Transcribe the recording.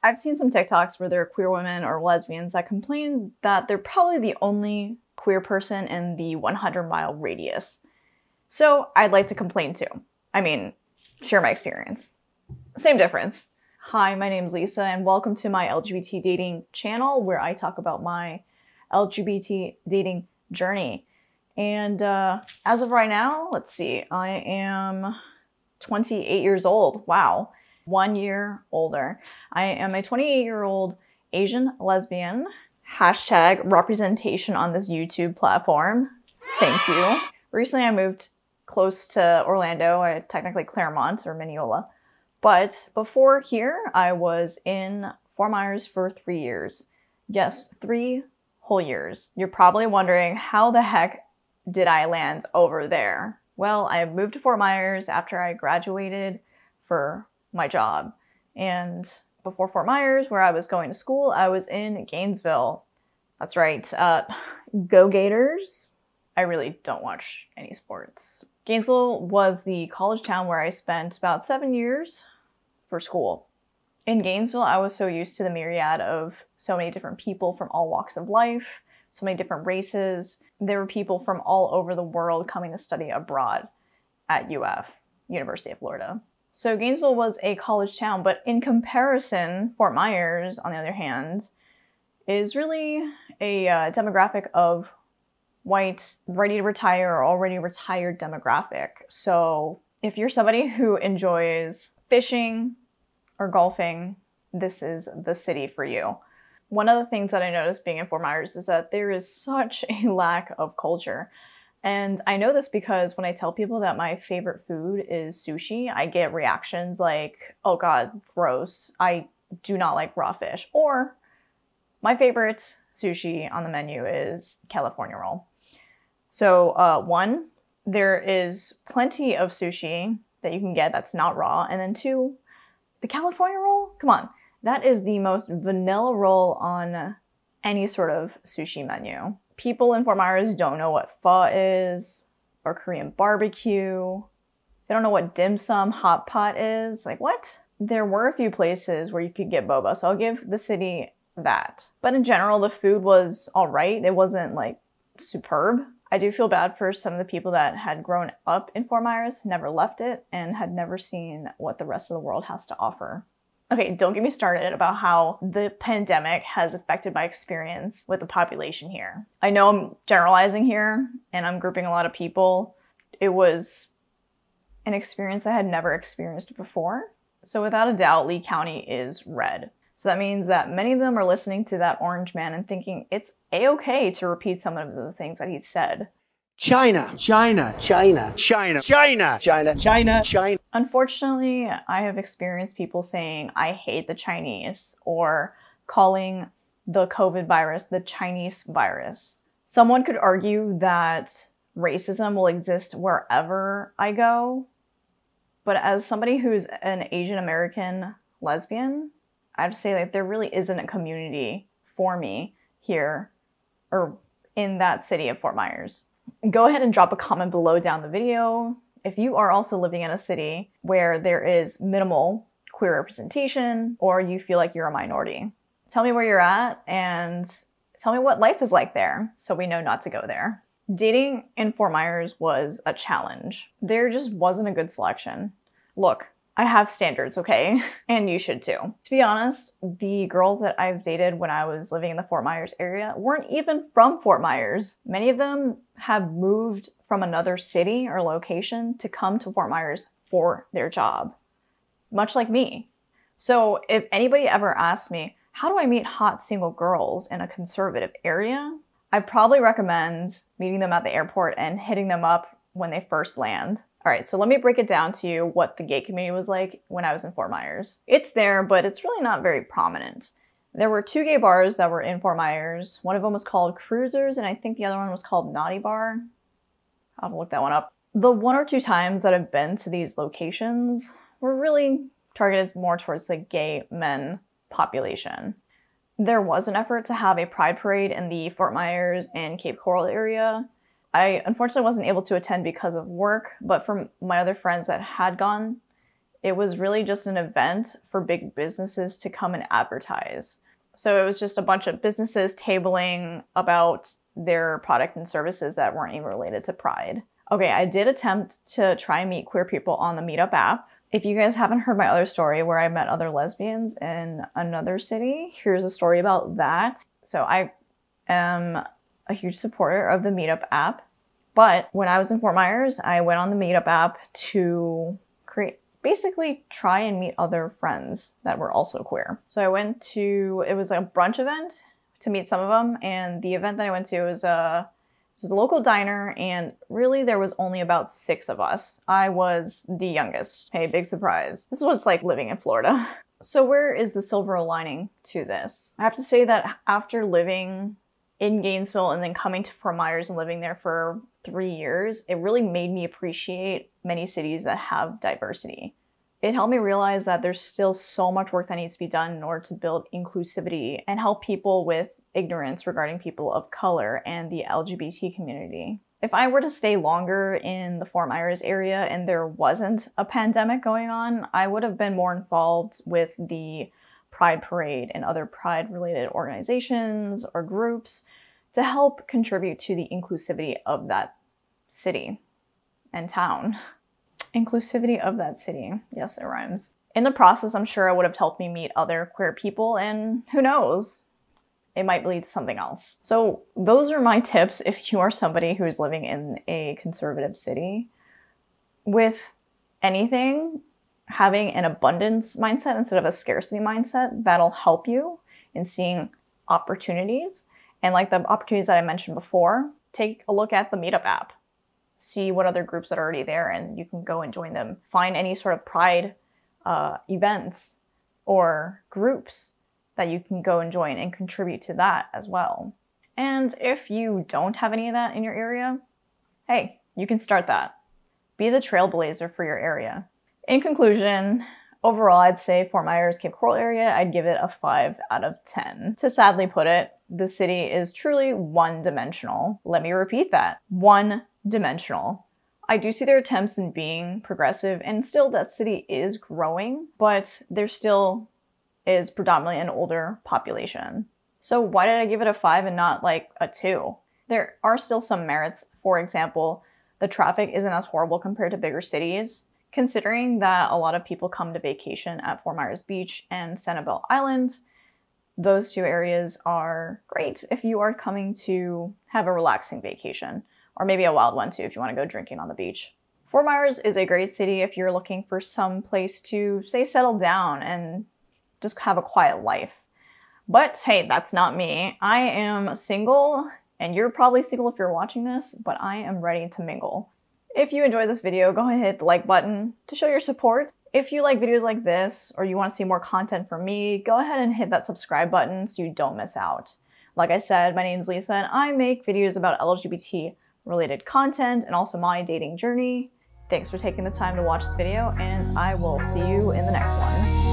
I've seen some TikToks where there are queer women or lesbians that complain that they're probably the only queer person in the 100-mile radius. So I'd like to complain too. I mean, share my experience. Same difference. Hi, my name's Lisa, and welcome to my LGBT dating channel where I talk about my LGBT dating journey. And as of right now, let's see, I am 28 years old. Wow, 1 year older. I am a 28-year-old Asian lesbian. Hashtag representation on this YouTube platform. Thank you. Recently, I moved close to Orlando, technically Claremont or Mineola. But before here, I was in Fort Myers for 3 years. Yes, 3 whole years. You're probably wondering, how the heck did I land over there? Well, I moved to Fort Myers after I graduated for my job. And before Fort Myers, where I was going to school, I was in Gainesville. That's right. Go Gators. I really don't watch any sports. Gainesville was the college town where I spent about 7 years for school. In Gainesville, I was so used to the myriad of so many different people from all walks of life, so many different races. There were people from all over the world coming to study abroad at UF, University of Florida. So Gainesville was a college town, but in comparison, Fort Myers, on the other hand, is really a demographic of white, ready to retire or already retired demographic. So if you're somebody who enjoys fishing or golfing, this is the city for you. One of the things that I noticed being in Fort Myers is that there is such a lack of culture. And I know this because when I tell people that my favorite food is sushi, I get reactions like, oh God, gross. I do not like raw fish. Or my favorite sushi on the menu is California roll. So one, there is plenty of sushi that you can get that's not raw. And then two, the California roll, come on. That is the most vanilla roll on any sort of sushi menu. People in Fort Myers don't know what pho is or Korean barbecue. They don't know what dim sum hot pot is. Like, what? There were a few places where you could get boba, so I'll give the city that. But in general, the food was all right. It wasn't like superb. I do feel bad for some of the people that had grown up in Fort Myers, never left it, and had never seen what the rest of the world has to offer. Okay, don't get me started about how the pandemic has affected my experience with the population here. I know I'm generalizing here, and I'm grouping a lot of people. It was an experience I had never experienced before. So without a doubt, Lee County is red. So that means that many of them are listening to that orange man and thinking it's a-okay to repeat some of the things that he said. China, China, China, China, China, China, China, China. Unfortunately, I have experienced people saying, I hate the Chinese, or calling the COVID virus the Chinese virus. Someone could argue that racism will exist wherever I go, but as somebody who's an Asian American lesbian, I have to say that there really isn't a community for me here or in that city of Fort Myers. Go ahead and drop a comment below down the video if you are also living in a city where there is minimal queer representation or you feel like you're a minority. Tell me where you're at and tell me what life is like there so we know not to go there. Dating in Fort Myers was a challenge. There just wasn't a good selection. Look, I have standards, okay? And you should too. To be honest, the girls that I've dated when I was living in the Fort Myers area weren't even from Fort Myers. Many of them have moved from another city or location to come to Fort Myers for their job, much like me. So if anybody ever asks me, how do I meet hot single girls in a conservative area? I'd probably recommend meeting them at the airport and hitting them up when they first land. All right, so let me break it down to you what the gay community was like when I was in Fort Myers. It's there, but it's really not very prominent. There were 2 gay bars that were in Fort Myers. One of them was called Cruisers, and I think the other one was called Naughty Bar. I'll have to look that one up. The 1 or 2 times that I've been to these locations were really targeted more towards the gay men population. There was an effort to have a pride parade in the Fort Myers and Cape Coral area. I unfortunately wasn't able to attend because of work, but from my other friends that had gone, It was really just an event for big businesses to come and advertise. So it was just a bunch of businesses tabling about their product and services that weren't even related to Pride. Okay, I did attempt to try and meet queer people on the Meetup app. If you guys haven't heard my other story where I met other lesbians in another city, here's a story about that. So I am a huge supporter of the Meetup app. But when I was in Fort Myers, I went on the Meetup app to basically try and meet other friends that were also queer. So I went to, it was a brunch event to meet some of them. And the event that I went to was a local diner, and really there was only about 6 of us. I was the youngest. Hey, big surprise. This is what it's like living in Florida. So where is the silver lining to this? I have to say that after living in Gainesville and then coming to Fort Myers and living there for 3 years, it really made me appreciate many cities that have diversity. It helped me realize that there's still so much work that needs to be done in order to build inclusivity and help people with ignorance regarding people of color and the LGBT community. If I were to stay longer in the Fort Myers area and there wasn't a pandemic going on, I would have been more involved with the Pride Parade and other Pride-related organizations or groups to help contribute to the inclusivity of that city and town. Inclusivity of that city. Yes, it rhymes. In the process, I'm sure it would have helped me meet other queer people, and who knows? It might lead to something else. So those are my tips if you are somebody who's living in a conservative city. With anything, having an abundance mindset instead of a scarcity mindset, that'll help you in seeing opportunities. And like the opportunities that I mentioned before, take a look at the Meetup app. See what other groups that are already there and you can go and join them. Find any sort of Pride events or groups that you can go and join and contribute to that as well. And if you don't have any of that in your area, hey, you can start that. Be the trailblazer for your area. In conclusion, overall, I'd say Fort Myers, Cape Coral area, I'd give it a 5 out of 10. To sadly put it, the city is truly one-dimensional. Let me repeat that. One-dimensional. I do see their attempts in being progressive, and still that city is growing, but there still is predominantly an older population. So why did I give it a 5 and not like a 2? There are still some merits. For example, the traffic isn't as horrible compared to bigger cities. Considering that a lot of people come to vacation at Fort Myers Beach and Sanibel Island, those 2 areas are great if you are coming to have a relaxing vacation, or maybe a wild one too if you want to go drinking on the beach. Fort Myers is a great city if you're looking for some place to, say, settle down and just have a quiet life. But hey, that's not me. I am single, and you're probably single if you're watching this, but I am ready to mingle. If you enjoyed this video, go ahead and hit the like button to show your support. If you like videos like this, or you want to see more content from me, go ahead and hit that subscribe button so you don't miss out. Like I said, my name is Lisa, and I make videos about LGBT related content and also my dating journey. Thanks for taking the time to watch this video, and I will see you in the next one.